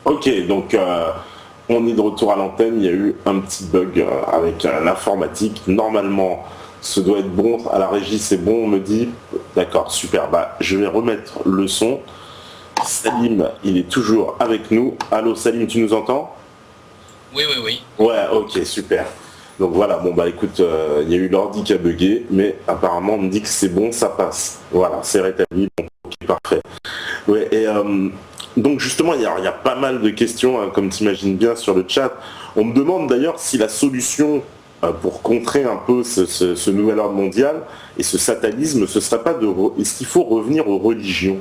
Ok, donc on est de retour à l'antenne. Il y a eu un petit bug avec l'informatique. Normalement, ce doit être bon. À la régie, c'est bon, on me dit. D'accord, super. Bah, je vais remettre le son. Salim, il est toujours avec nous. Allô, Salim, tu nous entends? Oui, oui, oui. Ouais, ok, super. Donc voilà, bon bah écoute, il y a eu l'ordi qui a bugué, mais apparemment on me dit que c'est bon, ça passe. Voilà, c'est rétabli, donc ok, parfait. Ouais, et donc justement, il y a pas mal de questions, hein, comme tu imagines bien, sur le chat. On me demande d'ailleurs si la solution pour contrer un peu ce nouvel ordre mondial et ce satanisme, ce serait pas est-ce qu'il faut revenir aux religions?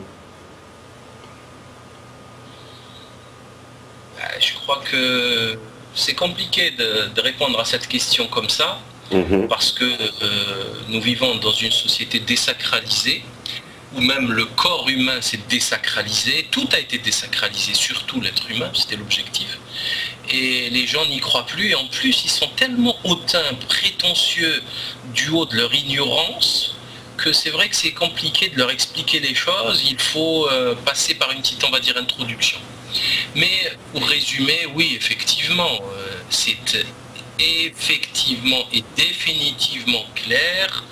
Je crois que c'est compliqué de répondre à cette question comme ça, parce que nous vivons dans une société désacralisée, où même le corps humain s'est désacralisé, tout a été désacralisé, surtout l'être humain, c'était l'objectif. Et les gens n'y croient plus, et en plus ils sont tellement hautains, prétentieux du haut de leur ignorance, que c'est vrai que c'est compliqué de leur expliquer les choses, il faut passer par une petite, on va dire, introduction. Mais pour résumer, oui, effectivement, c'est effectivement et définitivement clair.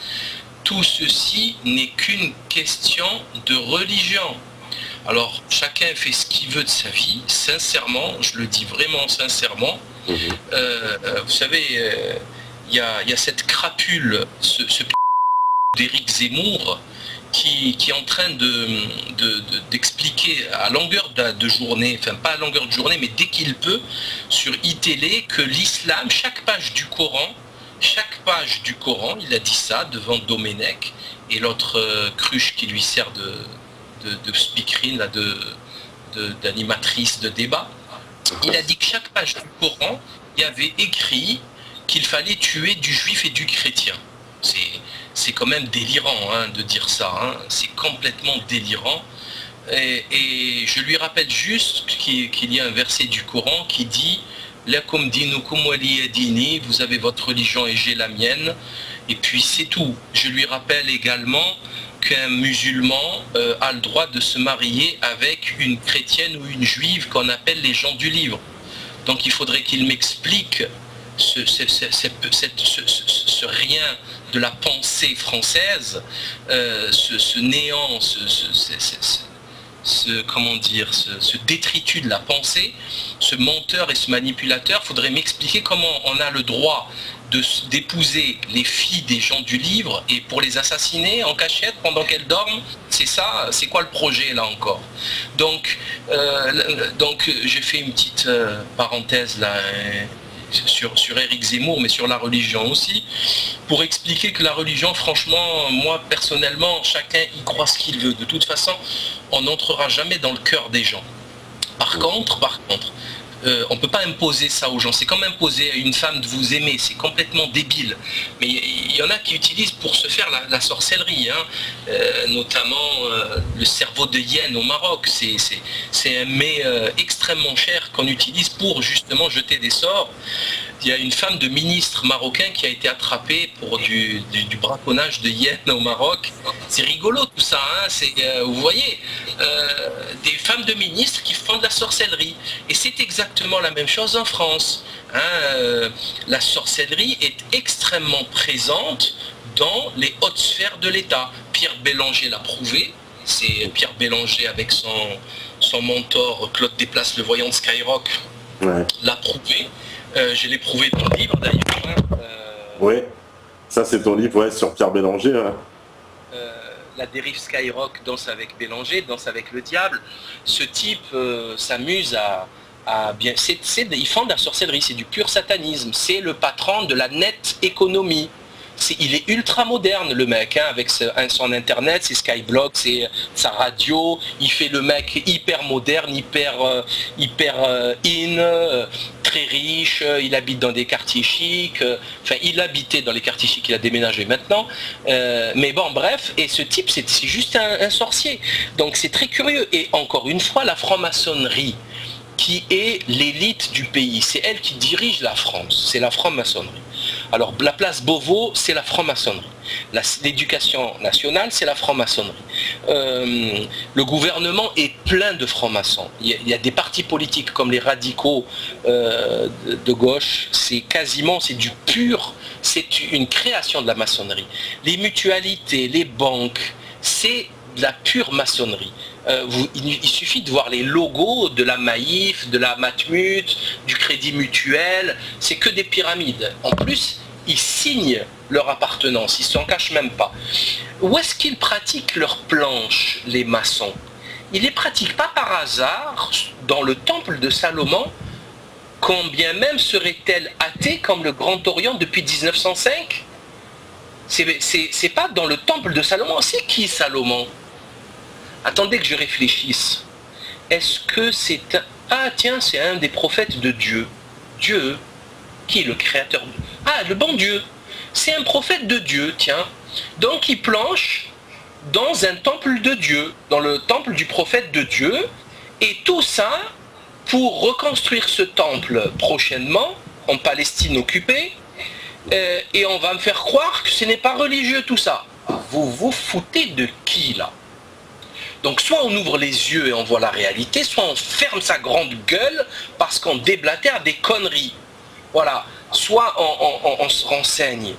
Tout ceci n'est qu'une question de religion. Alors, chacun fait ce qu'il veut de sa vie, sincèrement, je le dis vraiment sincèrement. Vous savez, il y a cette crapule, ce d'Éric Zemmour, qui est en train d'expliquer à longueur de journée, enfin pas à longueur de journée, mais dès qu'il peut, sur iTélé, que l'islam, chaque page du Coran, il a dit ça devant Domenech et l'autre cruche qui lui sert de speakerine, là, d'animatrice de débat. Il a dit que chaque page du Coran, il y avait écrit qu'il fallait tuer du juif et du chrétien. C'est quand même délirant, hein, de dire ça, hein. C'est complètement délirant. Et je lui rappelle juste qu'il y a un verset du Coran qui dit « Lakum dinukum waliya dini » vous avez votre religion et j'ai la mienne. Et puis c'est tout. Je lui rappelle également qu'un musulman a le droit de se marier avec une chrétienne ou une juive qu'on appelle les gens du livre. Donc il faudrait qu'il m'explique ce rien de la pensée française, ce néant, comment dire, ce détritus de la pensée, ce menteur et ce manipulateur. Il faudrait m'expliquer comment on a le droit d'épouser les filles des gens du livre et pour les assassiner en cachette pendant qu'elles dorment. C'est ça, c'est quoi le projet là encore? Donc j'ai fait une petite parenthèse là, sur Éric Zemmour, mais sur la religion aussi, pour expliquer que la religion, franchement, moi personnellement, chacun y croit ce qu'il veut. De toute façon, on n'entrera jamais dans le cœur des gens. Par contre, on ne peut pas imposer ça aux gens. C'est comme imposer à une femme de vous aimer, c'est complètement débile. Mais il y en a qui utilisent pour se faire la sorcellerie, hein. Notamment le cerveau de hyène au Maroc. C'est un mets extrêmement cher qu'on utilise pour justement jeter des sorts. Il y a une femme de ministre marocain qui a été attrapée pour du braconnage de hyènes au Maroc. C'est rigolo tout ça, hein. Vous voyez, des femmes de ministres qui font de la sorcellerie. Et c'est exactement la même chose en France, hein. La sorcellerie est extrêmement présente dans les hautes sphères de l'État. Pierre Bélanger l'a prouvé. C'est Pierre Bélanger avec son mentor Claude Desplaces, le voyant de Skyrock, l'a prouvé. Je l'ai prouvé dans le livre d'ailleurs. Oui, ça c'est ton livre, ouais, sur Pierre Bélanger. Ouais. La dérive Skyrock, Danse avec Bélanger, Danse avec le diable. Ce type s'amuse à bien... ils font de la sorcellerie, c'est du pur satanisme. C'est le patron de la net économie. Il est ultra moderne le mec, hein, avec son internet, ses skyblogs, sa radio. Il fait le mec hyper moderne, hyper in, très riche. Il habite dans des quartiers chics. Enfin, il habitait dans les quartiers chics, il a déménagé maintenant. Mais bon, bref. Et ce type, c'est juste un sorcier. Donc c'est très curieux. Et encore une fois, la franc-maçonnerie, qui est l'élite du pays. C'est elle qui dirige la France. C'est la franc-maçonnerie. Alors, la place Beauvau, c'est la franc-maçonnerie. L'éducation nationale, c'est la franc-maçonnerie. Le gouvernement est plein de francs-maçons. Il y a des partis politiques comme les radicaux de gauche, c'est du pur, c'est une création de la maçonnerie. Les mutualités, les banques, c'est de la pure maçonnerie. Il suffit de voir les logos de la Maïf, de la Matmut, du Crédit Mutuel, c'est que des pyramides. En plus, ils signent leur appartenance, ils ne s'en cachent même pas. Où est-ce qu'ils pratiquent leurs planches, les maçons? Ils ne les pratiquent pas par hasard dans le temple de Salomon, quand bien même serait-elle athée comme le Grand Orient depuis 1905? C'est pas dans le temple de Salomon. C'est qui Salomon? Attendez que je réfléchisse. Est-ce que c'est un... Ah tiens, c'est un des prophètes de Dieu. Dieu, qui est le créateur de... Ah, le bon Dieu. C'est un prophète de Dieu, tiens. Donc il planche dans un temple de Dieu, dans le temple du prophète de Dieu, et tout ça pour reconstruire ce temple prochainement, en Palestine occupée, et on va me faire croire que ce n'est pas religieux tout ça. Vous vous foutez de qui là? Donc soit on ouvre les yeux et on voit la réalité, soit on ferme sa grande gueule parce qu'on déblatère des conneries. Voilà. Soit on se renseigne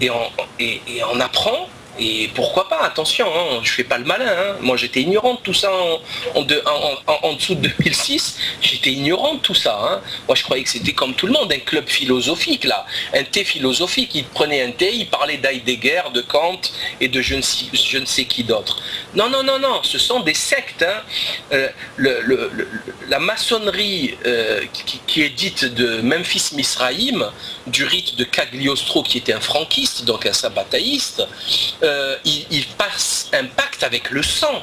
et on apprend, et pourquoi pas, attention, hein, je fais pas le malin. Hein. Moi j'étais ignorant de tout ça en dessous de 2006, j'étais ignorant de tout ça. Hein. Moi je croyais que c'était comme tout le monde, un club philosophique là, un thé philosophique, il prenait un thé, il parlait d'Heidegger, de Kant et de je ne sais qui d'autre. Non, non, non, non, ce sont des sectes. Hein. La maçonnerie qui est dite de Memphis Misraïm, du rite de Cagliostro qui était un franquiste, donc un sabbataïste, il passe un pacte avec le sang.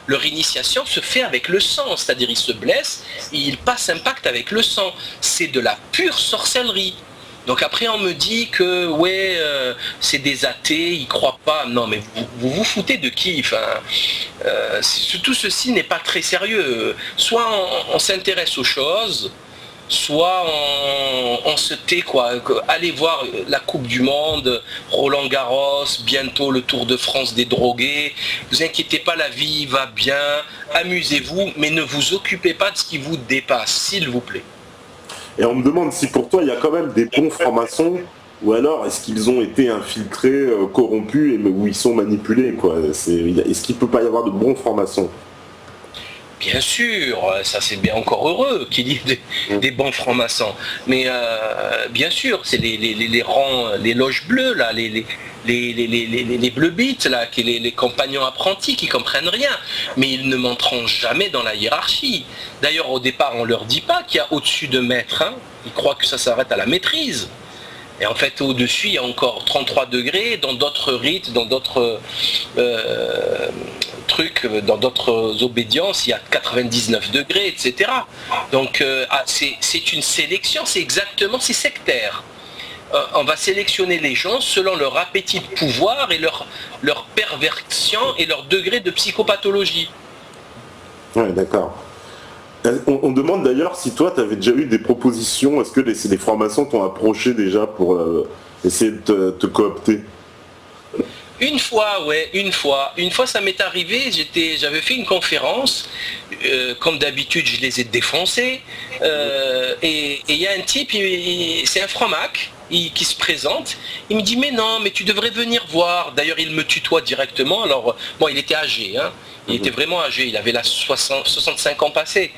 Leur initiation se fait avec le sang, c'est-à-dire ils se blessent et ils passent un pacte avec le sang. C'est de la pure sorcellerie. Donc après on me dit que ouais, c'est des athées, ils croient pas. Non mais vous foutez de qui? Enfin, tout ceci n'est pas très sérieux. Soit on s'intéresse aux choses, soit on se tait quoi. Allez voir la Coupe du Monde, Roland Garros, bientôt le Tour de France des drogués. Vous inquiétez pas, la vie va bien, amusez-vous, mais ne vous occupez pas de ce qui vous dépasse, s'il vous plaît. Et on me demande si pour toi il y a quand même des bons francs-maçons, ou alors est-ce qu'ils ont été infiltrés, corrompus, ou ils sont manipulés quoi. Est-ce qu'il ne peut pas y avoir de bons francs-maçons? Bien sûr, ça c'est bien encore heureux qu'il y ait des bons francs-maçons. Mais bien sûr, c'est les rangs, les loges bleues, là, les bleus bites, là, les compagnons apprentis qui comprennent rien. Mais ils ne monteront jamais dans la hiérarchie. D'ailleurs, au départ, on ne leur dit pas qu'il y a au-dessus de maître. Hein. Ils croient que ça s'arrête à la maîtrise. Et en fait, au-dessus, il y a encore 33 degrés, dans d'autres rites, dans d'autres trucs, dans d'autres obédiences, il y a 99 degrés, etc. Donc, c'est une sélection, c'est sectaire. On va sélectionner les gens selon leur appétit de pouvoir et leur perversion et leur degré de psychopathologie. Ouais, d'accord. On demande d'ailleurs si toi, tu avais déjà eu des propositions, est-ce que les francs-maçons t'ont approché déjà pour essayer de te coopter? Une fois, ouais, une fois ça m'est arrivé, j'avais fait une conférence, comme d'habitude je les ai défoncés, et il y a un type, c'est un franc-mac, qui se présente, il me dit mais non, mais tu devrais venir voir. D'ailleurs il me tutoie directement, alors bon il était âgé, hein. Il était vraiment âgé, il avait là 65 ans passés.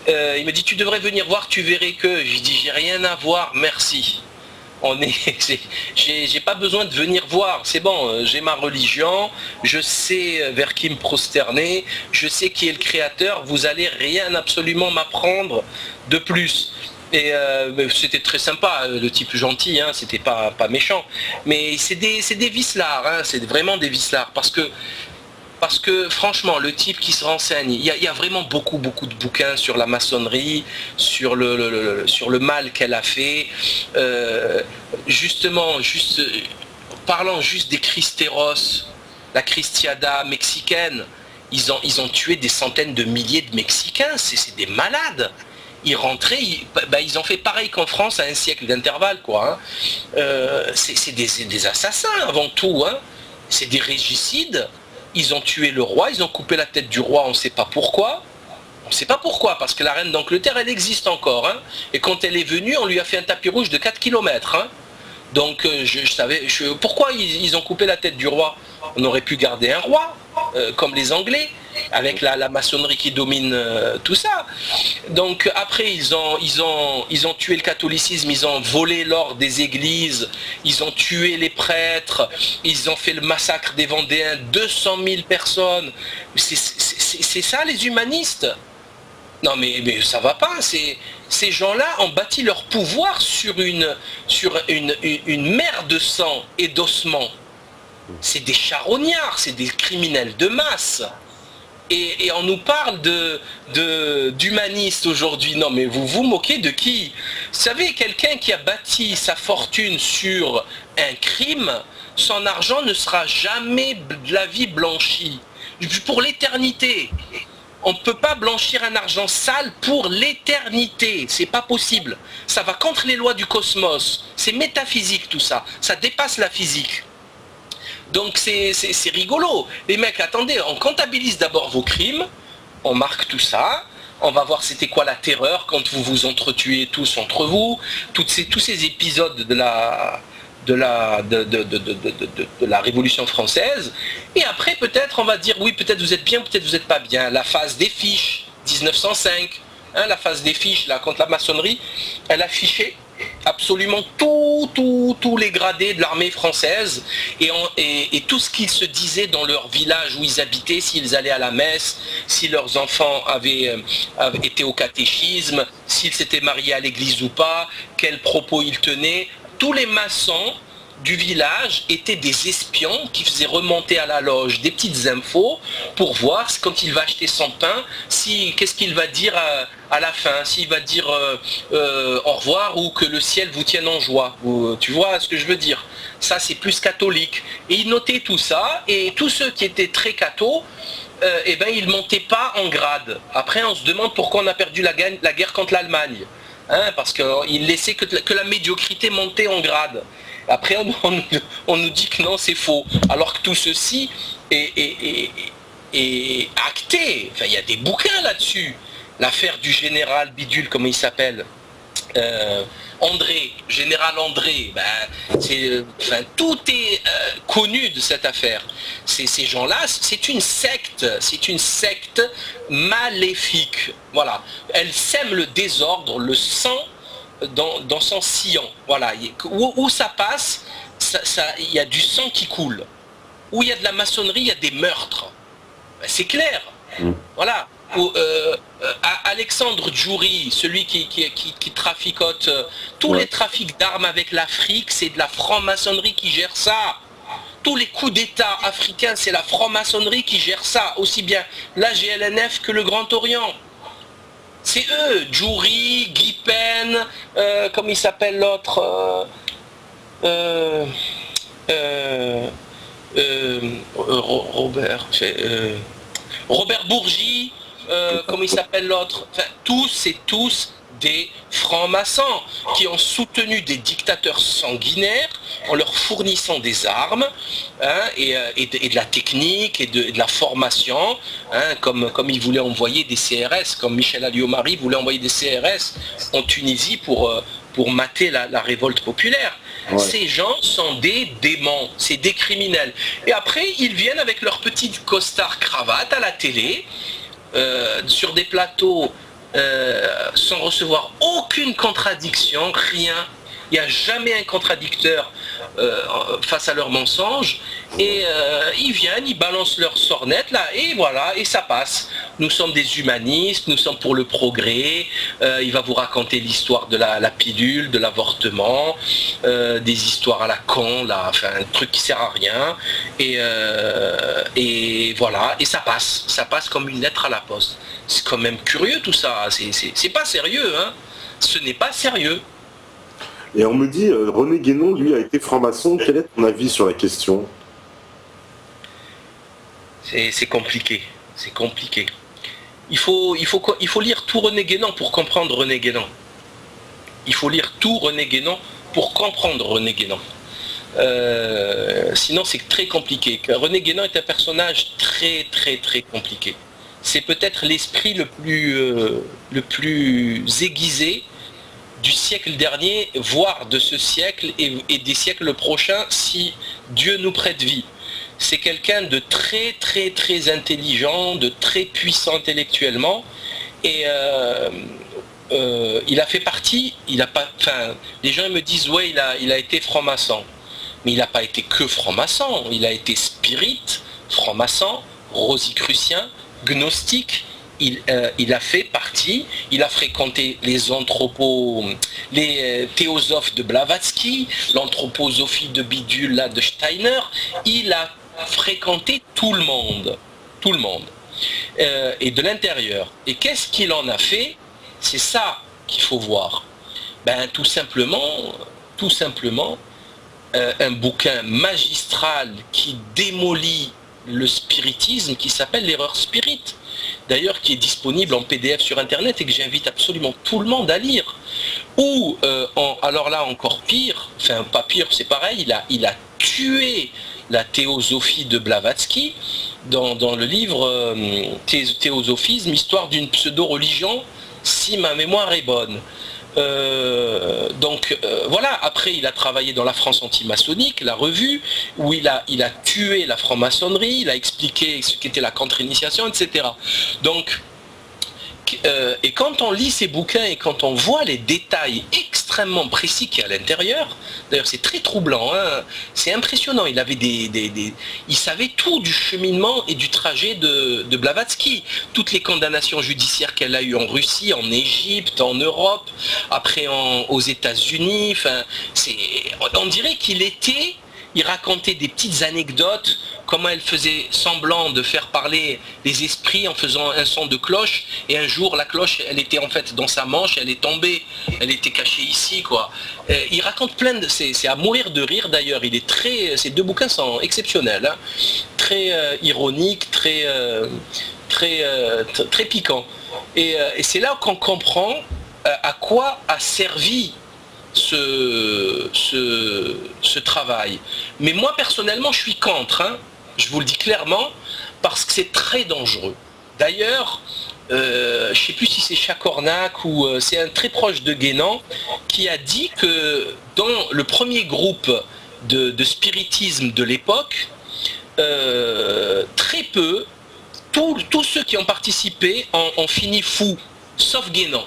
Il me dit tu devrais venir voir, tu verrais que. Je dis j'ai rien à voir, merci. J'ai pas besoin de venir voir, c'est bon, j'ai ma religion, je sais vers qui me prosterner, je sais qui est le créateur, vous allez rien absolument m'apprendre de plus. Et c'était très sympa, le type gentil, hein, c'était pas méchant. Mais c'est des vicelards, hein, c'est vraiment des vicelards, parce que franchement, le type qui se renseigne, il y a vraiment beaucoup de bouquins sur la maçonnerie, sur le mal qu'elle a fait. Parlant juste des Cristeros, la Cristiada mexicaine, ils ont tué des centaines de milliers de Mexicains, c'est des malades. Ils rentraient, ils ont fait pareil qu'en France à un siècle d'intervalle, quoi. Hein. C'est des assassins avant tout, hein. C'est des régicides. Ils ont tué le roi, ils ont coupé la tête du roi, on ne sait pas pourquoi. On ne sait pas pourquoi, parce que la reine d'Angleterre, elle existe encore. Hein. Et quand elle est venue, on lui a fait un tapis rouge de 4 km. Hein. Donc pourquoi ils ont coupé la tête du roi? On aurait pu garder un roi, comme les Anglais, avec la maçonnerie qui domine tout ça. Donc après, ils ont tué le catholicisme, ils ont volé l'or des églises, ils ont tué les prêtres, ils ont fait le massacre des Vendéens, 200 000 personnes. C'est ça les humanistes? Non mais ça va pas, ces gens-là ont bâti leur pouvoir sur une mer de sang et d'ossements. C'est des charognards, c'est des criminels de masse. Et on nous parle d'humanistes aujourd'hui. Non mais vous vous moquez de qui? Vous savez, quelqu'un qui a bâti sa fortune sur un crime, son argent ne sera jamais de la vie blanchi. Pour l'éternité. On ne peut pas blanchir un argent sale pour l'éternité. C'est pas possible. Ça va contre les lois du cosmos. C'est métaphysique tout ça. Ça dépasse la physique. Donc c'est rigolo. Les mecs, attendez, on comptabilise d'abord vos crimes. On marque tout ça. On va voir c'était quoi la terreur quand vous vous entretuez tous entre vous. Tous ces épisodes de la Révolution française, et après peut-être on va dire oui, peut-être vous êtes bien, peut-être vous n'êtes pas bien. La phase des fiches, 1905, hein, la phase des fiches là contre la maçonnerie, elle a fiché absolument tous les gradés de l'armée française et tout ce qu'ils se disaient dans leur village où ils habitaient, s'ils allaient à la messe, si leurs enfants avaient été au catéchisme, s'ils s'étaient mariés à l'église ou pas, quels propos ils tenaient. Tous les maçons du village étaient des espions qui faisaient remonter à la loge des petites infos pour voir quand il va acheter son pain, qu'est-ce qu'il va dire à la fin, s'il va dire au revoir ou que le ciel vous tienne en joie. Tu vois ce que je veux dire? Ça c'est plus catholique. Et ils notaient tout ça, et tous ceux qui étaient très cathos, eh ben, ils ne montaient pas en grade. Après on se demande pourquoi on a perdu la guerre contre l'Allemagne. Hein, parce qu'il laissait que la médiocrité montait en grade. Après on nous dit que non, c'est faux. Alors que tout ceci est acté. Enfin, il y a des bouquins là-dessus. L'affaire du général Bidule, comment il s'appelle, général André, tout est connu de cette affaire. Ces gens-là, c'est une secte maléfique. Voilà, elle sème le désordre, le sang dans son sillon. Voilà, où ça passe, il y a du sang qui coule. Où il y a de la maçonnerie, il y a des meurtres. Ben, c'est clair. Voilà. Alexandre Djouri, celui qui traficote tous les trafics d'armes avec l'Afrique, c'est de la franc-maçonnerie qui gère ça. Tous les coups d'État africains, c'est la franc-maçonnerie qui gère ça, aussi bien la GLNF que le Grand Orient. C'est eux, Djouri, Guy Pen, comment il s'appelle l'autre, Robert Bourgi, comment il s'appelle l'autre, enfin, tous des francs-maçons qui ont soutenu des dictateurs sanguinaires en leur fournissant des armes, hein, et de la technique et de la formation, hein, comme ils voulaient envoyer des CRS, comme Michel Alliot-Marie voulait envoyer des CRS en Tunisie pour mater la révolte populaire. Ouais. Ces gens sont des démons, c'est des criminels. Et après, ils viennent avec leur petite costard cravate à la télé, sur des plateaux, sans recevoir aucune contradiction, rien. Il n'y a jamais un contradicteur face à leurs mensonges, et ils viennent, ils balancent leur sornette là, et voilà, et ça passe. Nous sommes des humanistes, nous sommes pour le progrès. Il va vous raconter l'histoire de la pilule, de l'avortement, des histoires à la con, là, enfin un truc qui sert à rien, et voilà, et ça passe comme une lettre à la poste. C'est quand même curieux tout ça, c'est pas sérieux, hein. Ce n'est pas sérieux. Et on me dit, René Guénon, lui, a été franc-maçon. Quel est ton avis sur la question? C'est compliqué. C'est compliqué. Il faut lire tout René Guénon pour comprendre René Guénon. Il faut lire tout René Guénon pour comprendre René Guénon. Sinon, c'est très compliqué. René Guénon est un personnage très, très, très compliqué. C'est peut-être l'esprit le plus aiguisé du siècle dernier, voire de ce siècle et des siècles prochains, si Dieu nous prête vie. C'est quelqu'un de très, très, très intelligent, de très puissant intellectuellement, et il a fait partie, les gens me disent, ouais, il a été franc-maçon. Mais il n'a pas été que franc-maçon, il a été spirit, franc-maçon, rosicrucien, gnostique. Il a fait partie, il a fréquenté les théosophes de Blavatsky, l'anthroposophie de Bidule, là, de Steiner. Il a fréquenté tout le monde, et de l'intérieur. Et qu'est-ce qu'il en a fait? C'est ça qu'il faut voir. Ben, tout simplement, un bouquin magistral qui démolit le spiritisme, qui s'appelle l'erreur spirit, d'ailleurs qui est disponible en PDF sur internet et que j'invite absolument tout le monde à lire. Ou alors là encore pire, enfin pas pire, c'est pareil, il a tué la théosophie de Blavatsky dans le livre Théosophisme, histoire d'une pseudo-religion, si ma mémoire est bonne. Voilà, après il a travaillé dans la France antimaçonnique, la revue, où il a tué la franc-maçonnerie, il a expliqué ce qu'était la contre-initiation, etc. Donc, et quand on lit ces bouquins et quand on voit les détails extrêmement précis qu'il y a à l'intérieur, d'ailleurs c'est très troublant, hein, c'est impressionnant, il savait tout du cheminement et du trajet de Blavatsky, toutes les condamnations judiciaires qu'elle a eues en Russie, en Égypte, en Europe, après aux États-Unis, enfin, on dirait il racontait des petites anecdotes, comment elle faisait semblant de faire parler les esprits en faisant un son de cloche, et un jour la cloche, elle était en fait dans sa manche, elle est tombée, elle était cachée ici, quoi. Il raconte plein de... C'est à mourir de rire d'ailleurs, ces deux bouquins sont exceptionnels, hein. Très ironiques, très piquants. Et c'est là qu'on comprend à quoi a servi ce travail. Mais moi personnellement je suis contre, hein, je vous le dis clairement, parce que c'est très dangereux. D'ailleurs, je ne sais plus si c'est Chacornac ou c'est un très proche de Guénon qui a dit que dans le premier groupe de spiritisme de l'époque, très peu, tous ceux qui ont participé ont fini fous, sauf Guénon.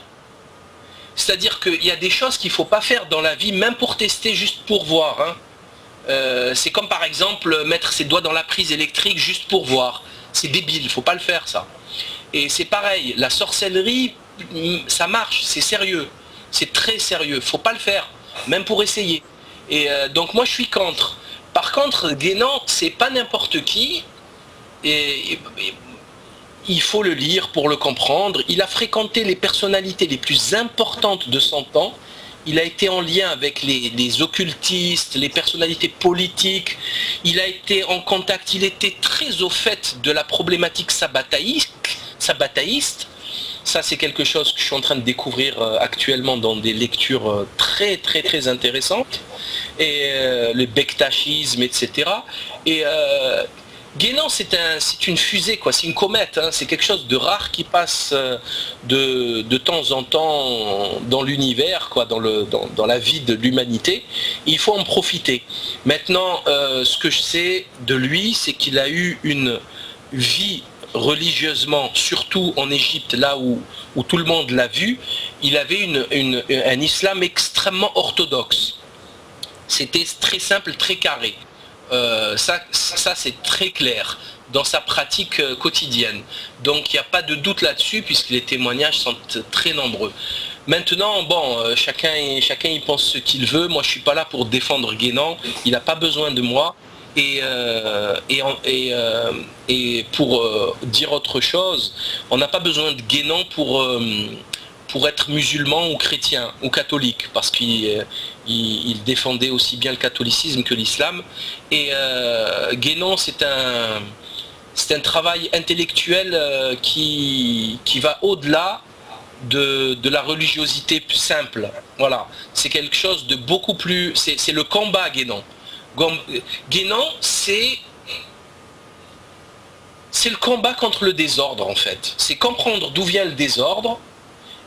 C'est-à-dire qu'il y a des choses qu'il ne faut pas faire dans la vie, même pour tester, juste pour voir. Hein. C'est comme par exemple mettre ses doigts dans la prise électrique juste pour voir. C'est débile, il ne faut pas le faire ça. Et c'est pareil, la sorcellerie, ça marche, c'est sérieux. C'est très sérieux, il ne faut pas le faire, même pour essayer. Et donc moi je suis contre. Par contre, Guénon, c'est pas n'importe qui. Et il faut le lire pour le comprendre. Il a fréquenté les personnalités les plus importantes de son temps. Il a été en lien avec les occultistes, les personnalités politiques. Il a été en contact, il était très au fait de la problématique sabbataïste. Ça, c'est quelque chose que je suis en train de découvrir actuellement dans des lectures très, très, très intéressantes. Et le bektachisme, etc. Et Guénon, c'est une fusée, quoi. C'est une comète, hein. C'est quelque chose de rare qui passe de temps en temps dans l'univers, quoi, dans la vie de l'humanité. Il faut en profiter. Maintenant, ce que je sais de lui, c'est qu'il a eu une vie religieusement, surtout en Égypte, là où tout le monde l'a vu. Il avait un islam extrêmement orthodoxe. C'était très simple, très carré. Ça c'est très clair dans sa pratique quotidienne. Donc il n'y a pas de doute là-dessus puisque les témoignages sont très nombreux. Maintenant, bon, chacun y pense ce qu'il veut. Moi je suis pas là pour défendre Guénon, il n'a pas besoin de moi. Et pour dire autre chose, on n'a pas besoin de Guénon pour être musulman ou chrétien ou catholique, parce qu'il défendait aussi bien le catholicisme que l'islam. Et Guénon, c'est un travail intellectuel qui va au-delà de la religiosité simple. Voilà, c'est quelque chose de beaucoup plus... C'est le combat, Guénon. Guénon, c'est le combat contre le désordre en fait. C'est comprendre d'où vient le désordre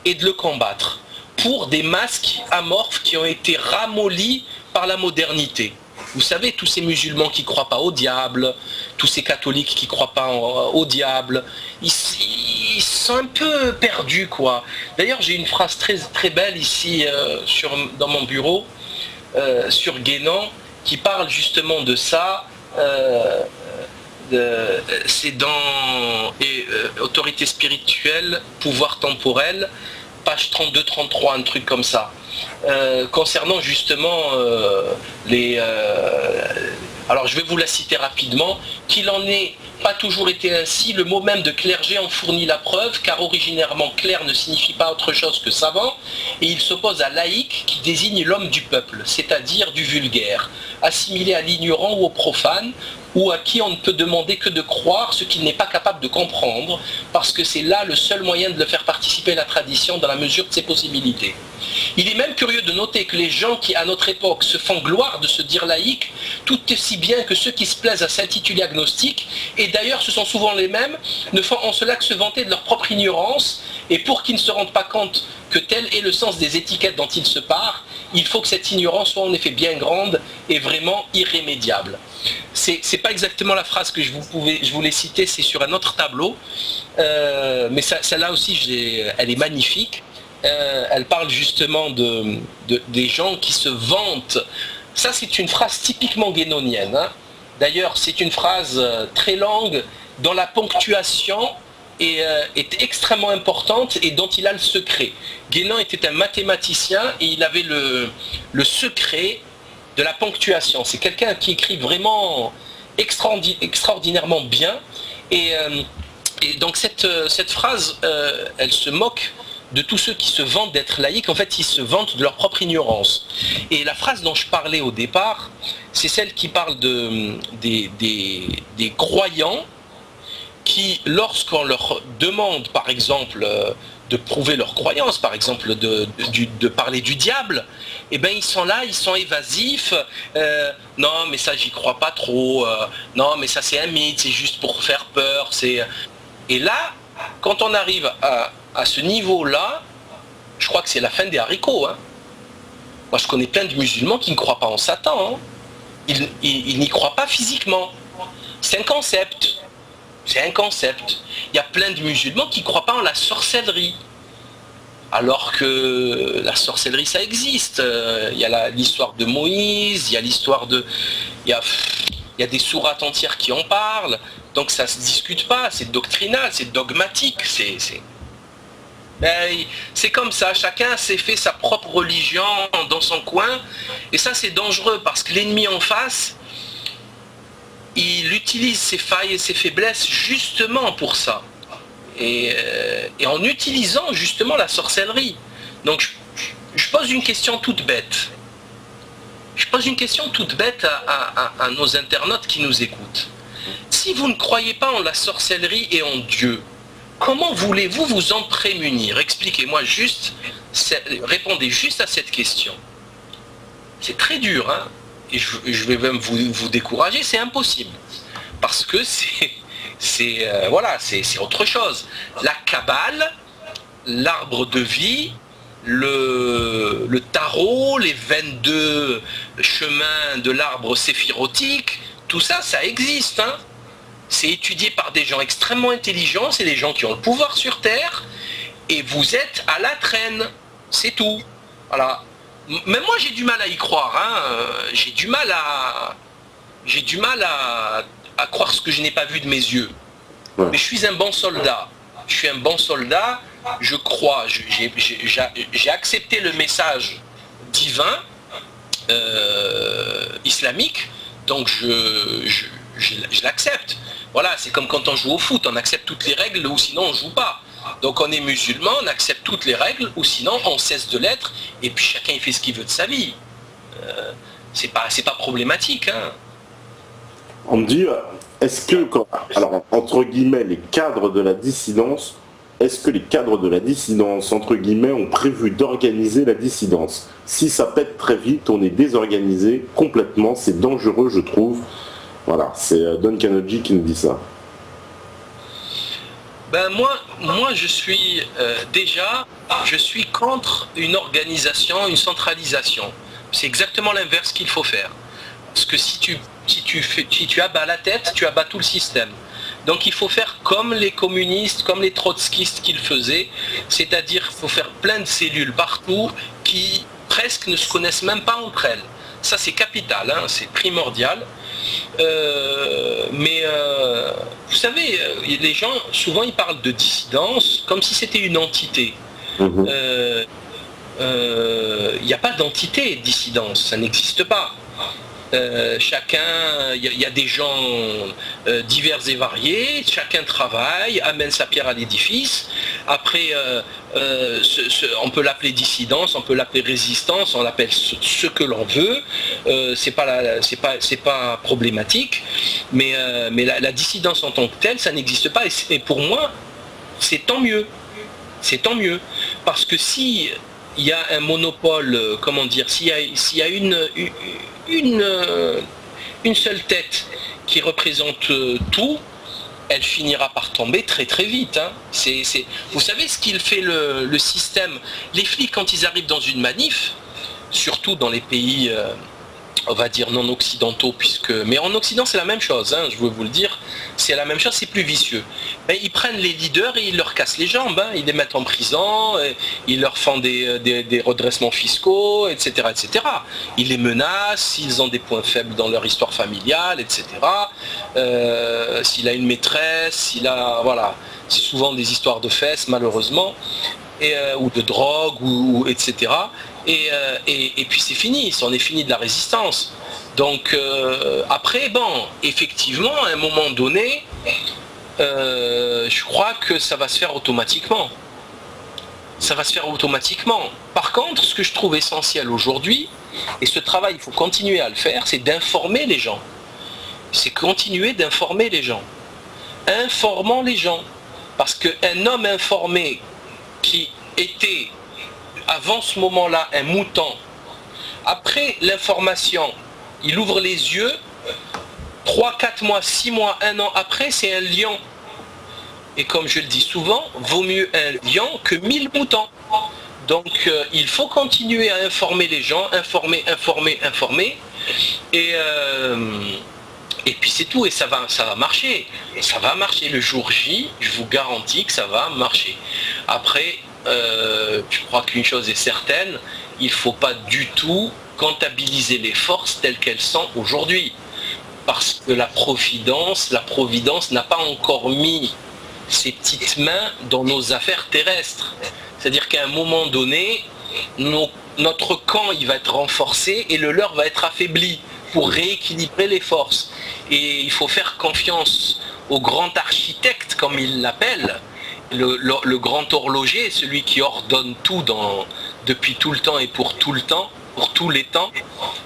et de le combattre pour des masques amorphes qui ont été ramollis par la modernité. Vous savez, tous ces musulmans qui ne croient pas au diable, tous ces catholiques qui ne croient pas au diable, ils sont un peu perdus, quoi. D'ailleurs, j'ai une phrase très, très belle ici dans mon bureau, sur Guénon, qui parle justement de ça. C'est dans Autorité spirituelle, pouvoir temporel, page 32-33, un truc comme ça. Concernant justement alors je vais vous la citer rapidement, qu'il en ait pas toujours été ainsi, le mot même de clergé en fournit la preuve, car originairement clerc ne signifie pas autre chose que savant, et il s'oppose à laïc qui désigne l'homme du peuple, c'est-à-dire du vulgaire, assimilé à l'ignorant ou au profane, ou à qui on ne peut demander que de croire ce qu'il n'est pas capable de comprendre, parce que c'est là le seul moyen de le faire participer à la tradition dans la mesure de ses possibilités. Il est même curieux de noter que les gens qui, à notre époque, se font gloire de se dire laïcs, tout aussi bien que ceux qui se plaisent à s'intituler agnostiques, et d'ailleurs ce sont souvent les mêmes, ne font en cela que se vanter de leur propre ignorance, et pour qu'ils ne se rendent pas compte que tel est le sens des étiquettes dont ils se parent, il faut que cette ignorance soit en effet bien grande et vraiment irrémédiable. C'est pas exactement la phrase que je voulais citer, c'est sur un autre tableau, mais celle-là aussi, elle est magnifique. Elle parle justement des gens qui se vantent. Ça, c'est une phrase typiquement guénonienne, hein. D'ailleurs, c'est une phrase très longue dont la ponctuation est extrêmement importante et dont il a le secret. Guénon était un mathématicien et il avait le secret de la ponctuation. C'est quelqu'un qui écrit vraiment extraordinairement bien. Et donc cette phrase, elle se moque de tous ceux qui se vantent d'être laïcs. En fait, ils se vantent de leur propre ignorance. Et la phrase dont je parlais au départ, c'est celle qui parle des croyants qui, lorsqu'on leur demande, par exemple, de prouver leur croyance, par exemple, de parler du diable, eh ben ils sont là, ils sont évasifs. Non, mais ça, j'y crois pas trop. Non, mais ça, c'est un mythe, c'est juste pour faire peur. Et là, quand on arrive à ce niveau-là, je crois que c'est la fin des haricots, hein. Moi, je connais plein de musulmans qui ne croient pas en Satan, hein. Ils n'y croient pas physiquement. C'est un concept. C'est un concept. Il y a plein de musulmans qui ne croient pas en la sorcellerie. Alors que la sorcellerie, ça existe. Il y a l'histoire de Moïse, il y a l'histoire de... Il y a des sourates entières qui en parlent. Donc ça ne se discute pas, c'est doctrinal, c'est dogmatique. C'est comme ça, chacun s'est fait sa propre religion dans son coin. Et ça, c'est dangereux parce que l'ennemi en face, il utilise ses failles et ses faiblesses justement pour ça. Et en utilisant justement la sorcellerie. Donc je pose une question toute bête. Je pose une question toute bête à nos internautes qui nous écoutent. Si vous ne croyez pas en la sorcellerie et en Dieu, comment voulez-vous vous en prémunir? Expliquez-moi juste, répondez juste à cette question. C'est très dur, hein? Et je vais même vous décourager, c'est impossible. Parce que c'est autre chose. La Kabbale, l'arbre de vie, le tarot, les 22 chemins de l'arbre séphirotique, tout ça, ça existe, hein. C'est étudié par des gens extrêmement intelligents, c'est des gens qui ont le pouvoir sur Terre, et vous êtes à la traîne, c'est tout. Voilà. Même moi j'ai du mal à y croire, hein. J'ai du mal à croire ce que je n'ai pas vu de mes yeux. Ouais. Mais je suis un bon soldat. Je suis un bon soldat, je crois, j'ai accepté le message divin, islamique, donc je l'accepte. Voilà, c'est comme quand on joue au foot, on accepte toutes les règles ou sinon on ne joue pas. Donc on est musulman, on accepte toutes les règles ou sinon on cesse de l'être et puis chacun il fait ce qu'il veut de sa vie. C'est pas problématique, hein. On me dit, est-ce que, alors entre guillemets, les cadres de la dissidence est-ce que les cadres de la dissidence, entre guillemets, ont prévu d'organiser la dissidence? Si ça pète très vite, on est désorganisé complètement, c'est dangereux, je trouve. Voilà, c'est Don Kanoji qui nous dit ça. Ben moi je suis je suis contre une organisation, une centralisation. C'est exactement l'inverse qu'il faut faire. Parce que si tu abats la tête, tu abats tout le système. Donc il faut faire comme les communistes, comme les trotskistes qu'ils faisaient, c'est-à-dire qu'il faut faire plein de cellules partout qui presque ne se connaissent même pas entre elles. Ça c'est capital, hein, c'est primordial. Mais vous savez, les gens, souvent ils parlent de dissidence comme si c'était une entité. Il n'y a pas d'entité dissidence, ça n'existe pas. Chacun, il y a des gens divers et variés, chacun travaille, amène sa pierre à l'édifice. Après, on peut l'appeler dissidence, on peut l'appeler résistance, on l'appelle ce que l'on veut. C'est pas problématique, mais la dissidence en tant que telle, ça n'existe pas. Et pour moi, c'est tant mieux. C'est tant mieux, parce que si il y a un monopole, comment dire, s'il y a une seule tête qui représente tout, elle finira par tomber très très vite. Hein. Vous savez ce qu'il fait le système? Les flics, quand ils arrivent dans une manif, surtout dans les pays, on va dire non occidentaux, mais en Occident c'est la même chose, hein, je veux vous le dire, c'est la même chose, c'est plus vicieux. Ben, ils prennent les leaders et ils leur cassent les jambes, hein, ils les mettent en prison, ils leur font des redressements fiscaux, etc., etc. Ils les menacent, s'ils ont des points faibles dans leur histoire familiale, etc. S'il a une maîtresse, voilà, c'est souvent des histoires de fesses malheureusement, ou de drogue, etc. Et puis c'est fini, c'en est fini de la résistance. Donc après, bon, effectivement, à un moment donné, je crois que ça va se faire automatiquement. Ça va se faire automatiquement. Par contre, ce que je trouve essentiel aujourd'hui, et ce travail, il faut continuer à le faire, c'est d'informer les gens. C'est continuer d'informer les gens. Informant les gens. Parce qu'un homme informé qui était avant ce moment-là un mouton, après l'information, il ouvre les yeux, 3, 4 mois, 6 mois, 1 an après, c'est un lion. Et comme je le dis souvent, vaut mieux un lion que 1000 moutons. Donc il faut continuer à informer les gens, informer. Et puis c'est tout, et ça va marcher. Et ça va marcher le jour J, je vous garantis que ça va marcher. Après, je crois qu'une chose est certaine, il ne faut pas du tout comptabiliser les forces telles qu'elles sont aujourd'hui. Parce que la Providence n'a pas encore mis ses petites mains dans nos affaires terrestres. C'est-à-dire qu'à un moment donné, notre camp il va être renforcé et le leur va être affaibli pour rééquilibrer les forces. Et il faut faire confiance au grand architecte, comme il l'appelle, le grand horloger, celui qui ordonne tout depuis tout le temps et pour tout le temps, pour tous les temps.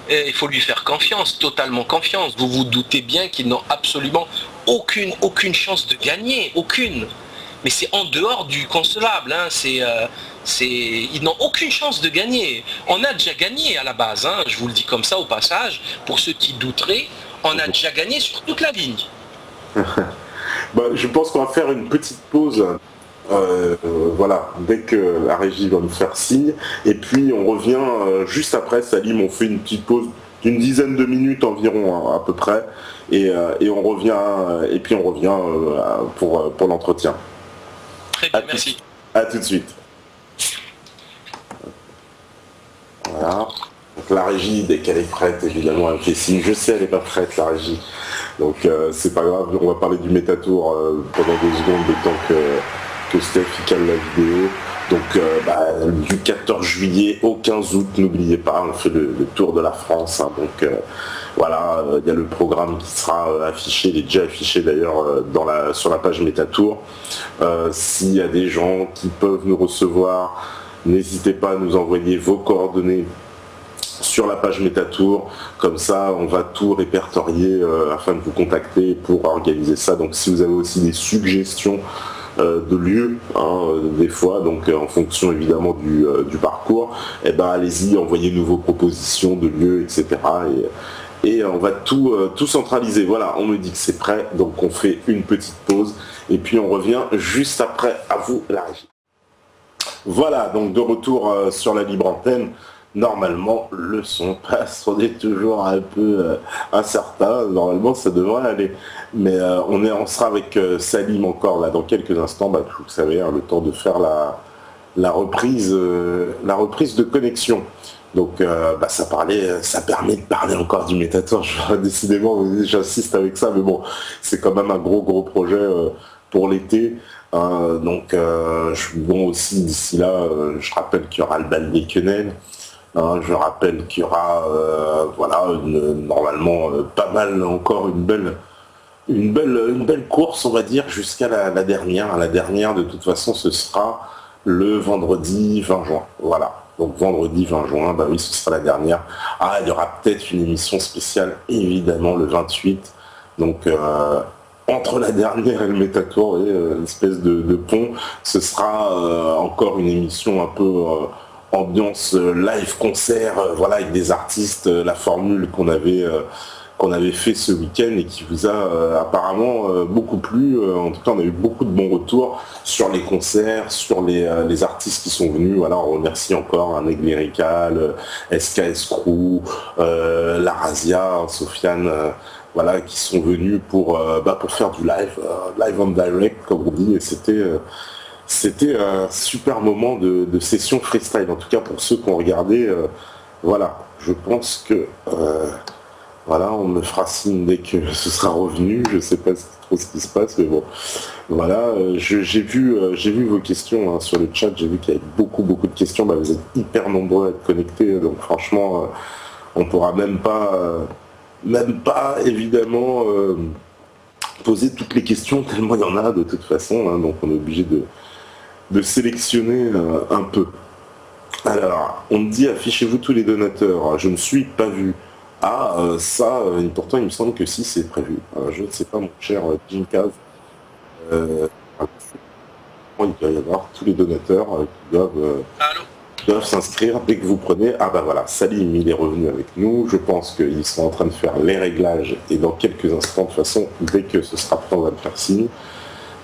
Et il faut lui faire confiance, totalement confiance. Vous vous doutez bien qu'ils n'ont absolument aucune chance de gagner, aucune. Mais c'est en dehors du concevable, hein. Ils n'ont aucune chance de gagner. On a déjà gagné à la base, hein. Je vous le dis comme ça au passage, pour ceux qui douteraient, on a déjà gagné sur toute la ligne. Je pense qu'on va faire une petite pause. Voilà, dès que la régie va nous faire signe, et puis on revient juste après. Salim, on fait une petite pause d'une dizaine de minutes environ, à peu près, et on revient, pour l'entretien. Très bien, merci. À tout de suite. Voilà. Donc la régie, dès qu'elle est prête, évidemment, elle fait signe. Je sais, elle n'est pas prête, la régie. Donc c'est pas grave, on va parler du Métatour pendant 2 secondes, le temps que Steph cale la vidéo. Donc du 14 juillet au 15 août, n'oubliez pas, on fait le tour de la France. Hein, donc voilà, il y a le programme qui sera affiché, il est déjà affiché d'ailleurs sur la page Métatour. S'il y a des gens qui peuvent nous recevoir, n'hésitez pas à nous envoyer vos coordonnées sur la page Métatour, comme ça on va tout répertorier afin de vous contacter pour organiser ça. Donc si vous avez aussi des suggestions de lieux, hein, des fois, donc en fonction évidemment du parcours, et ben allez-y, envoyez-nous vos propositions de lieux, etc. Et on va tout centraliser. Voilà, on me dit que c'est prêt, donc on fait une petite pause, et puis on revient juste après. À vous la régie. Voilà, donc de retour sur la libre antenne. Normalement, le son passe, on est toujours un peu incertain, normalement ça devrait aller. Mais on sera avec Salim encore là dans quelques instants, vous savez, hein, le temps de faire la reprise de connexion. Donc ça permet de parler encore du Métator, décidément j'insiste avec ça, mais bon, c'est quand même un gros projet pour l'été. Donc bon aussi d'ici là, je rappelle qu'il y aura le bal des quenelles. Je rappelle qu'il y aura normalement pas mal encore une belle course, on va dire, jusqu'à la dernière. La dernière, de toute façon, ce sera le vendredi 20 juin. Voilà. Donc vendredi 20 juin, oui, ce sera la dernière. Il y aura peut-être une émission spéciale, évidemment, le 28. Donc entre la dernière et le Métatour, une espèce de pont, ce sera encore une émission un peu ambiance live concert, avec des artistes, la formule qu'on avait fait ce week-end et qui vous a apparemment beaucoup plu. En tout cas, on a eu beaucoup de bons retours sur les concerts, sur les artistes qui sont venus. Voilà, on remercie encore Aigle Lyrical, SKS Crew, La Razia, Sofiane, qui sont venus pour faire du live on direct, comme on dit, et c'était un super moment de session freestyle, en tout cas pour ceux qui ont regardé. Je pense que on me fera signe dès que ce sera revenu. Je sais pas trop ce qui se passe, mais bon, j'ai vu vos questions sur le chat. J'ai vu qu'il y avait beaucoup de questions. Vous êtes hyper nombreux à être connectés, donc franchement on pourra même pas évidemment poser toutes les questions, tellement il y en a de toute façon, donc on est obligé de sélectionner un peu. Alors, on me dit affichez-vous tous les donateurs. Je ne suis pas vu. Pourtant il me semble que si, c'est prévu. Je ne sais pas, mon cher Jim Caz. Il doit y avoir tous les donateurs qui doivent s'inscrire dès que vous prenez. Voilà, Salim, il est revenu avec nous. Je pense qu'ils sont en train de faire les réglages et dans quelques instants, de toute façon, dès que ce sera prêt, on va le faire signe.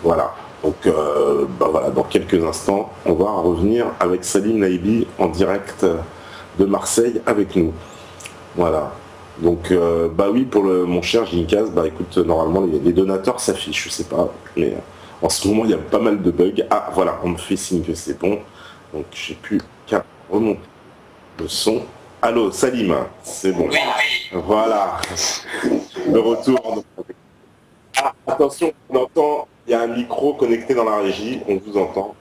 Voilà. Donc dans quelques instants, on va revenir avec Salim Naibi en direct de Marseille avec nous. Voilà. Donc oui, pour mon cher Ginkaz, écoute, normalement les donateurs s'affichent, je sais pas, mais en ce moment il y a pas mal de bugs. Voilà, on me fait signe que c'est bon. Donc j'ai plus qu'à remonter le son. Allô, Salim, c'est bon. Voilà. Le retour. Attention, on entend. Il y a un micro connecté dans la régie, on vous entend.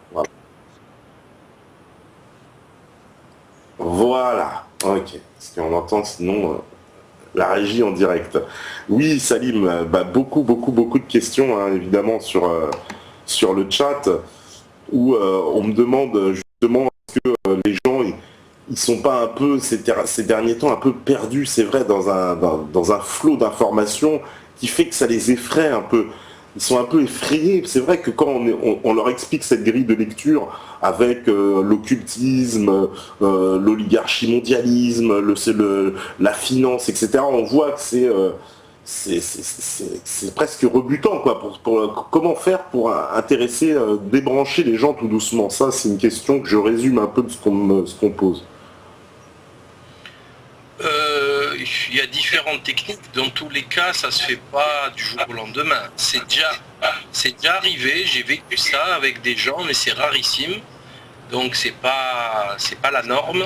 Voilà. Ok. Parce qu'on entend sinon la régie en direct. Oui, Salim, beaucoup de questions, hein, évidemment, sur le chat, où on me demande justement est-ce que les gens ils sont pas un peu ces derniers temps un peu perdus, c'est vrai, dans un flot d'informations qui fait que ça les effraie un peu. Ils sont un peu effrayés. C'est vrai que quand on leur explique cette grille de lecture avec l'occultisme, l'oligarchie mondialisme, la finance, etc., on voit que c'est presque rebutant, quoi. Comment faire pour intéresser, débrancher les gens tout doucement? Ça, c'est une question que je résume un peu de ce qu'on pose. Il y a différentes techniques. Dans tous les cas, ça se fait pas du jour au lendemain. C'est déjà arrivé. J'ai vécu ça avec des gens, mais c'est rarissime. Donc c'est pas la norme.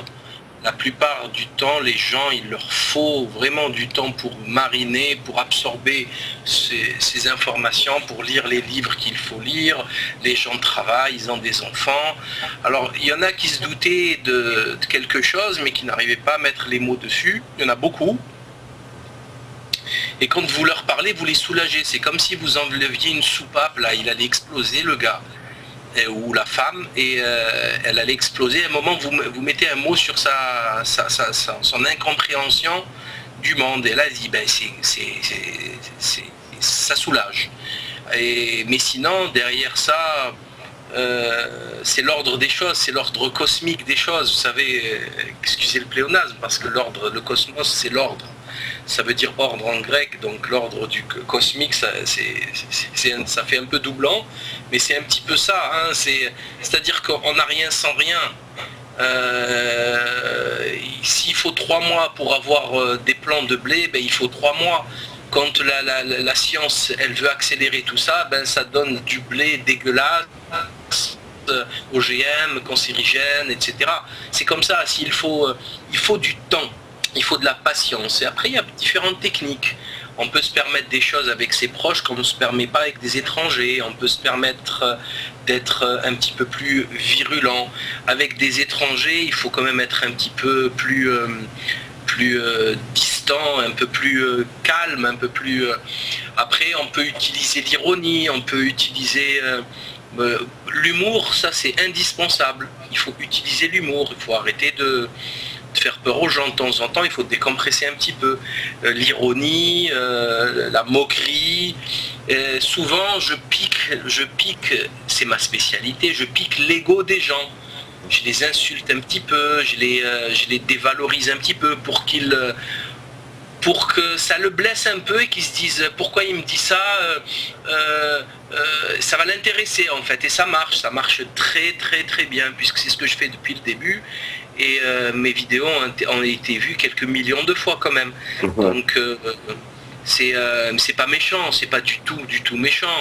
La plupart du temps, les gens, il leur faut vraiment du temps pour mariner, pour absorber ces informations, pour lire les livres qu'il faut lire. Les gens travaillent, ils ont des enfants. Alors, il y en a qui se doutaient de quelque chose, mais qui n'arrivaient pas à mettre les mots dessus. Il y en a beaucoup. Et quand vous leur parlez, vous les soulagez. C'est comme si vous enleviez une soupape, là, il allait exploser, le gars. Ou la femme, et elle allait exploser. À un moment, vous mettez un mot sur son incompréhension du monde. Et là, elle dit, ça soulage. Mais sinon, derrière ça, c'est l'ordre des choses, c'est l'ordre cosmique des choses. Vous savez, excusez le pléonasme, parce que le cosmos, c'est l'ordre. Ça veut dire ordre en grec, donc l'ordre du cosmique, ça fait un peu doublant, mais c'est un petit peu ça. Hein, c'est-à-dire qu'on n'a rien sans rien. S'il faut 3 mois pour avoir des plants de blé, ben, il faut 3 mois. Quand la science, elle veut accélérer tout ça, ben, ça donne du blé dégueulasse, OGM, cancérigène, etc. C'est comme ça, il faut du temps, il faut de la patience. Et après, il y a différentes techniques. On peut se permettre des choses avec ses proches qu'on ne se permet pas avec des étrangers. On peut se permettre d'être un petit peu plus virulent. Avec des étrangers, il faut quand même être un petit peu plus distant, un peu plus calme, un peu plus... Après, on peut utiliser l'ironie, on peut utiliser... l'humour, ça c'est indispensable. Il faut utiliser l'humour, il faut arrêter de faire peur aux gens de temps en temps, il faut décompresser un petit peu. L'ironie, la moquerie. Souvent, je pique, c'est ma spécialité, je pique l'ego des gens. Je les insulte un petit peu, je les dévalorise un petit peu pour que ça le blesse un peu et qu'ils se disent pourquoi il me dit ça, ça va l'intéresser en fait, et ça marche très très très bien, puisque c'est ce que je fais depuis le début, et mes vidéos ont été vues quelques millions de fois quand même. Donc c'est pas méchant, c'est pas du tout méchant.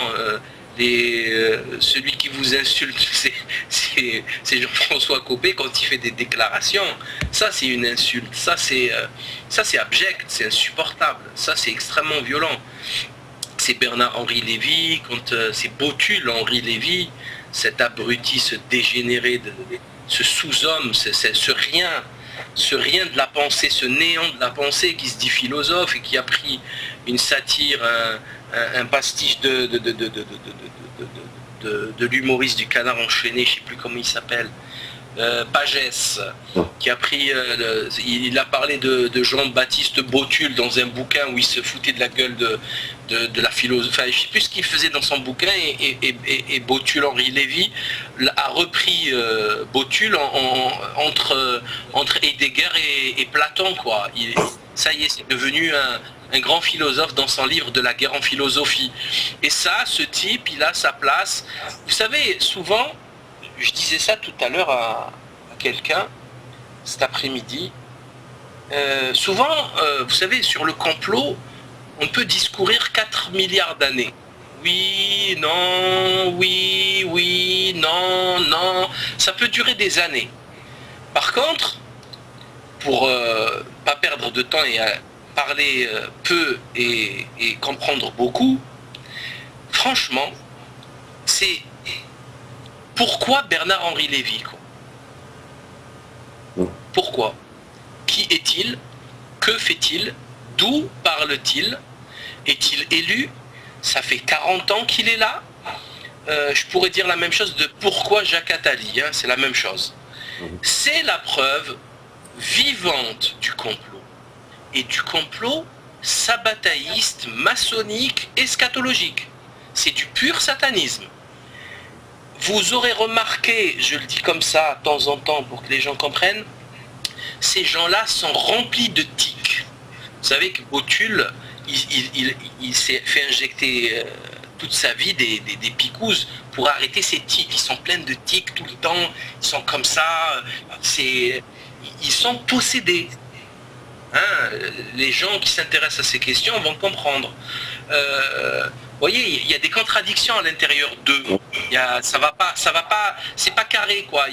Celui qui vous insulte, c'est Jean-François Copé quand il fait des déclarations. Ça c'est une insulte, ça c'est abject, c'est insupportable, ça c'est extrêmement violent. C'est Bernard-Henri Lévy, c'est Botul Henri Lévy, cet abruti, ce dégénéré, ce sous-homme, ce rien de la pensée, ce néant de la pensée qui se dit philosophe et qui a pris une satire, un pastiche de l'humoriste du Canard enchaîné, je ne sais plus comment il s'appelle, Pagès, qui a pris, il a parlé de Jean-Baptiste Botul dans un bouquin où il se foutait de la gueule de la philosophie, enfin, je ne sais plus ce qu'il faisait dans son bouquin, et Botul Henri Lévy a repris Botul entre Heidegger et Platon, quoi. Ça y est, c'est devenu un grand philosophe dans son livre de la guerre en philosophie. Et ça, ce type, il a sa place. Vous savez, souvent, je disais ça tout à l'heure à quelqu'un, cet après-midi, souvent, vous savez, sur le complot, on peut discourir 4 milliards d'années. Oui, non, non, ça peut durer des années. Par contre, pour pas perdre de temps et parler peu et comprendre beaucoup, franchement, c'est pourquoi Bernard-Henri Lévy, quoi. Pourquoi? Qui est-il? Que fait-il? D'où parle-t-il? Est-il élu? Ça fait 40 ans qu'il est là. Je pourrais dire la même chose de pourquoi Jacques Attali, hein, c'est la même chose. C'est la preuve vivante du complot. Et du complot sabataïste, maçonnique, eschatologique. C'est du pur satanisme. Vous aurez remarqué, je le dis comme ça de temps en temps pour que les gens comprennent, ces gens-là sont remplis de tics. Vous savez que Botul, il s'est fait injecter toute sa vie des picouzes pour arrêter ses tics. Ils sont pleins de tics tout le temps, ils sont comme ça, ils sont possédés. Hein, les gens qui s'intéressent à ces questions vont comprendre. Vous voyez, il y a des contradictions à l'intérieur d'eux. Ça va pas, c'est pas carré, quoi.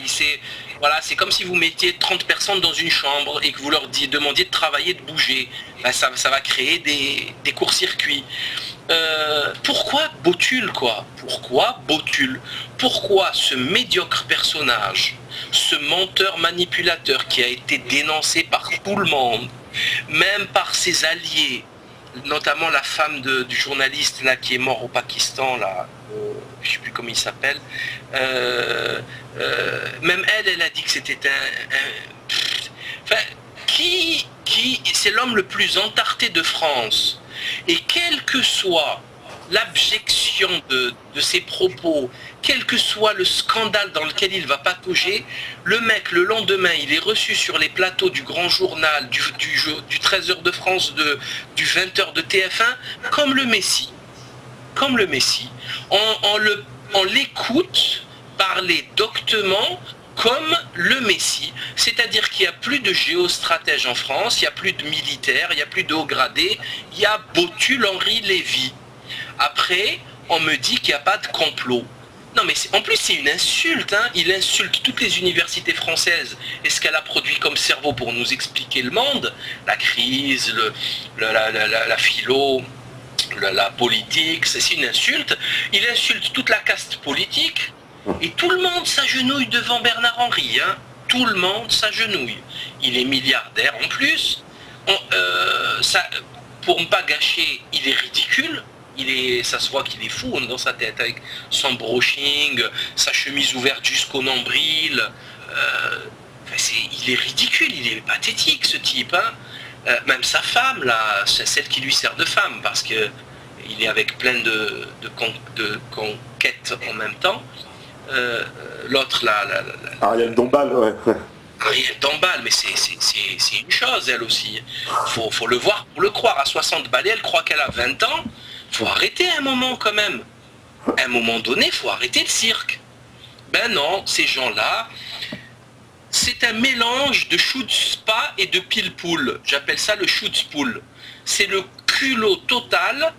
C'est comme si vous mettiez 30 personnes dans une chambre et que vous leur demandiez de travailler, de bouger. Ben, ça va créer des courts-circuits. Pourquoi Botul, quoi? Pourquoi Botul? Pourquoi ce médiocre personnage, ce menteur manipulateur qui a été dénoncé par tout le monde, même par ses alliés, notamment la femme du journaliste là qui est mort au Pakistan là, je sais plus comment il s'appelle, même elle a dit que c'était qui c'est l'homme le plus entarté de France, et quel que soit l'abjection de ses propos, quel que soit le scandale dans lequel il va patauger, le mec, le lendemain, il est reçu sur les plateaux du Grand Journal, du 13h de France, du 20h de TF1, comme le Messie. Comme le Messie. On l'écoute parler doctement comme le Messie. C'est-à-dire qu'il n'y a plus de géostratège en France, il n'y a plus de militaires, il n'y a plus de hauts gradés, il y a Botul Henri Lévy. Après, on me dit qu'il n'y a pas de complot. Non mais en plus c'est une insulte, hein. Il insulte toutes les universités françaises et ce qu'elle a produit comme cerveau pour nous expliquer le monde, la crise, la philo, la politique, c'est une insulte. Il insulte toute la caste politique et tout le monde s'agenouille devant Bernard-Henri, hein. Tout le monde s'agenouille. Il est milliardaire en plus. Pour ne pas gâcher, il est ridicule. Ça se voit qu'il est fou dans sa tête, avec son brushing, sa chemise ouverte jusqu'au nombril. Il est ridicule, il est pathétique ce type. Hein. Même sa femme, là, c'est celle qui lui sert de femme, parce qu'il est avec plein de conquêtes en même temps. L'autre, là... Ariel Dombal, ouais. Ariel Dombal, mais c'est une chose, elle aussi. Faut le voir pour le croire. À 60 balais, elle croit qu'elle a 20 ans. Faut arrêter un moment quand même. À un moment donné, faut arrêter le cirque. Ben non, ces gens-là, c'est un mélange de chutzpah et de pile-poule. J'appelle ça le chutzpoul. C'est le culot total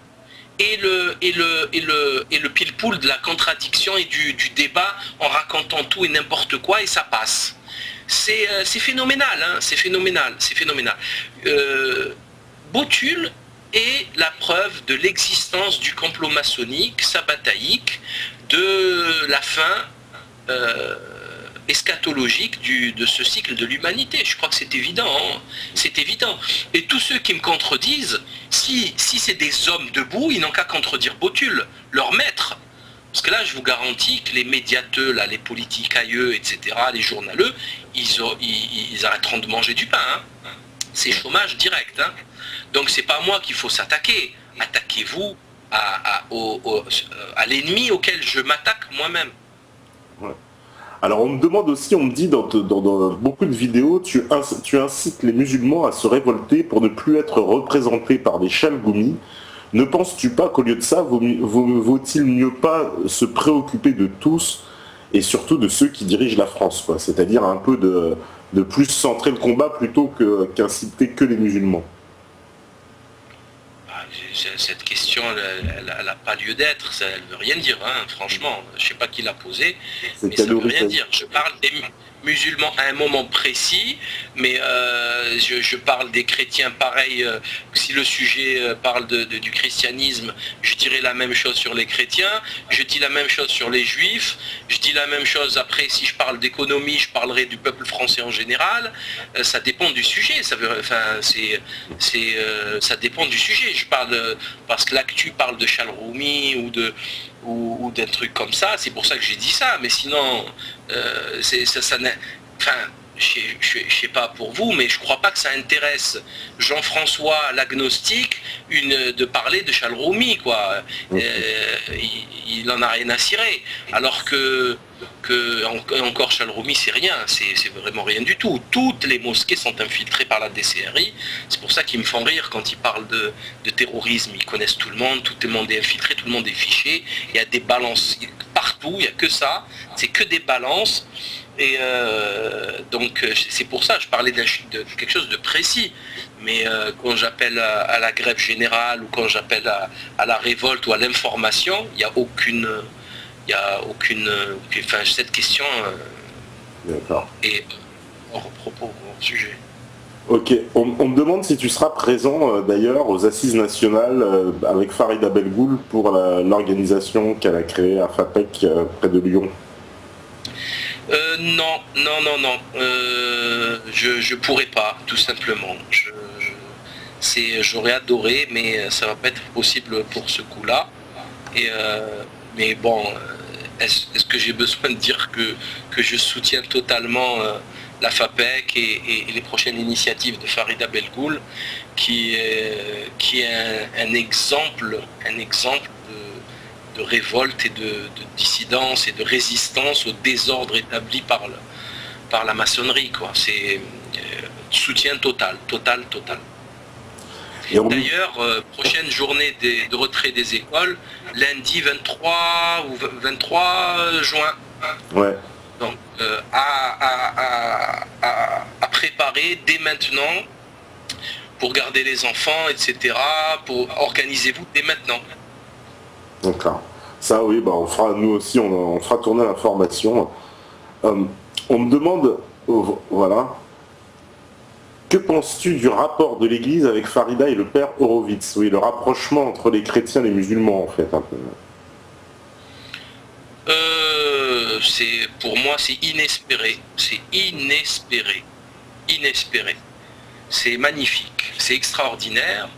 et le pile-poule de la contradiction et du débat en racontant tout et n'importe quoi et ça passe. C'est phénoménal, hein, c'est phénoménal. Botul est la preuve de l'existence du complot maçonnique, sabbataïque, de la fin eschatologique de ce cycle de l'humanité. Je crois que c'est évident, hein. C'est évident. Et tous ceux qui me contredisent, si c'est des hommes debout, ils n'ont qu'à contredire Botul, leur maître. Parce que là, je vous garantis que les médiateux, là, les politicailleux, etc., les journaleux, ils arrêteront de manger du pain. Hein. C'est chômage direct. Hein. Donc c'est pas à moi qu'il faut s'attaquer. Attaquez-vous à l'ennemi auquel je m'attaque moi-même. Ouais. Alors on me demande aussi, on me dit dans beaucoup de vidéos, tu incites les musulmans à se révolter pour ne plus être représentés par des chalgoumis. Ne penses-tu pas qu'au lieu de ça, vaut-il mieux pas se préoccuper de tous et surtout de ceux qui dirigent la France, quoi, c'est-à-dire un peu de plus centrer le combat plutôt qu'inciter que les musulmans? Cette question, elle n'a pas lieu d'être, elle ne veut rien dire, hein, franchement. Je ne sais pas qui l'a posée, mais ça ne veut rien dire. Je parle des musulmans à un moment précis, mais je parle des chrétiens pareil. Si le sujet parle du christianisme, je dirais la même chose sur les chrétiens, je dis la même chose sur les juifs, je dis la même chose après, si je parle d'économie, je parlerai du peuple français en général. Ça dépend du sujet, ça dépend du sujet. Je parle parce que l'actu parle de Chalroumi ou d'un truc comme ça, c'est pour ça que j'ai dit ça, mais sinon je sais pas pour vous, mais je crois pas que ça intéresse Jean-François l'agnostique de parler de Chalroumi, quoi. Il en a rien à cirer, alors que encore Chalroumi c'est rien, c'est vraiment rien du tout. Toutes les mosquées sont infiltrées par la DCRI, c'est pour ça qu'ils me font rire quand ils parlent de terrorisme. Ils connaissent tout le monde est infiltré, tout le monde est fiché, il y a des balances partout, il n'y a que ça, c'est que des balances. Et donc c'est pour ça que je parlais de quelque chose de précis. Mais quand j'appelle à la grève générale ou quand j'appelle à la révolte ou à l'information, il n'y a aucune... Enfin, cette question est hors propos, hors sujet. Ok, on me demande si tu seras présent d'ailleurs aux Assises nationales avec Farida Belgoul pour l'organisation qu'elle a créée à Fapec près de Lyon. Non. Je pourrais pas, tout simplement. J'aurais adoré, mais ça va pas être possible pour ce coup-là. Mais bon, est-ce que j'ai besoin de dire que je soutiens totalement la FAPEC et les prochaines initiatives de Farida Belgoul, qui est un exemple révolte et de dissidence et de résistance au désordre établi par la maçonnerie, quoi. C'est soutien total. D'ailleurs, prochaine journée de retrait des écoles, lundi 23 ou 23 juin. Ouais. Donc, à préparer dès maintenant pour garder les enfants, etc. Organisez-vous dès maintenant. D'accord. Ça, oui, bah, on fera, nous aussi, on fera tourner l'information. On me demande, voilà, que penses-tu du rapport de l'Église avec Farida et le père Horowitz? Oui, le rapprochement entre les chrétiens et les musulmans, en fait, un peu. Pour moi, c'est inespéré. C'est inespéré. C'est magnifique. C'est extraordinaire.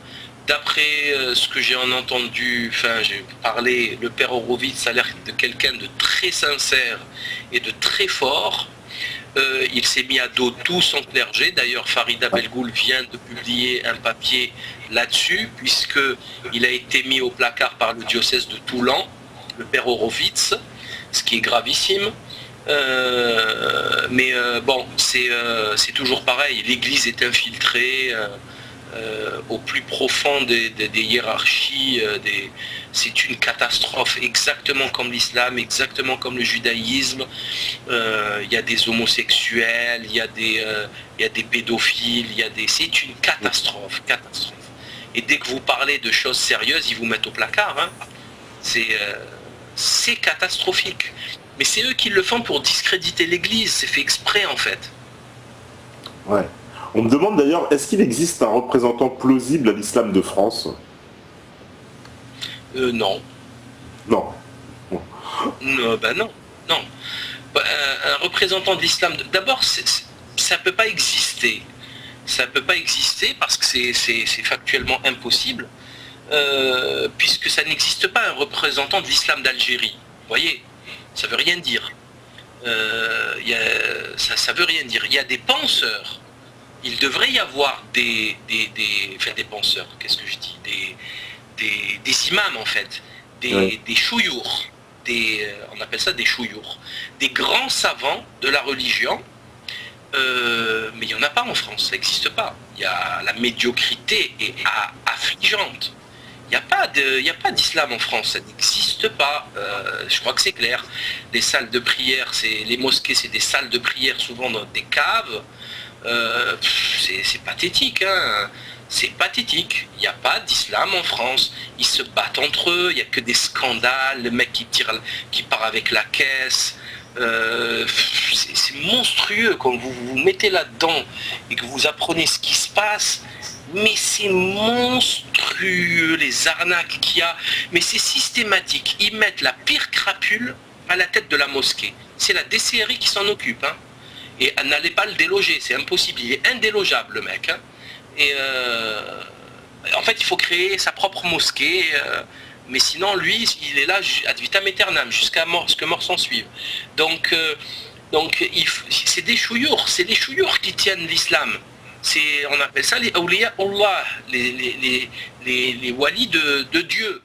D'après ce que j'ai entendu, j'ai parlé, le père Horowitz a l'air de quelqu'un de très sincère et de très fort. Il s'est mis à dos tout son clergé. D'ailleurs, Farida Belgoul vient de publier un papier là-dessus, puisqu'il a été mis au placard par le diocèse de Toulon, le père Horowitz, ce qui est gravissime. Bon, c'est toujours pareil. L'Église est infiltrée au plus profond des hiérarchies. C'est une catastrophe, exactement comme l'islam, exactement comme le judaïsme. Il y a des homosexuels, il y a des pédophiles, c'est une catastrophe. Et dès que vous parlez de choses sérieuses, ils vous mettent au placard. Hein. C'est catastrophique. Mais c'est eux qui le font pour discréditer l'Église. C'est fait exprès, en fait. Ouais. On me demande d'ailleurs, est-ce qu'il existe un représentant plausible à l'islam de France? Non. Non. Non. Un représentant de l'islam... D'abord, ça ne peut pas exister. Ça ne peut pas exister parce que c'est factuellement impossible, puisque ça n'existe pas un représentant de l'islam d'Algérie. Vous voyez, ça ne veut rien dire. Ça veut rien dire. Il y a des penseurs. Il devrait y avoir des penseurs, qu'est-ce que je dis, des imams en fait, des chouyours, on appelle ça des chouyours, des grands savants de la religion, mais il n'y en a pas en France, ça n'existe pas. La médiocrité est affligeante. Il n'y a pas d'islam en France, ça n'existe pas, je crois que c'est clair. Les salles de prière, les mosquées, c'est des salles de prière souvent dans des caves. C'est pathétique, hein. C'est pathétique. Il n'y a pas d'islam en France. Ils se battent entre eux. Il n'y a que des scandales. Le mec qui part avec la caisse. C'est monstrueux quand vous vous mettez là-dedans et que vous apprenez ce qui se passe. Mais c'est monstrueux les arnaques qu'il y a. Mais c'est systématique. Ils mettent la pire crapule à la tête de la mosquée. C'est la DCRI qui s'en occupe, hein. Et n'allez pas le déloger, c'est impossible, il est indélogeable le mec. Hein. Et en fait, il faut créer sa propre mosquée, mais sinon, lui, il est là ad vitam aeternam, jusqu'à ce que mort s'en suive. Donc c'est des chouyours, qui tiennent l'islam. On appelle ça les awliya Allah, les walis de Dieu.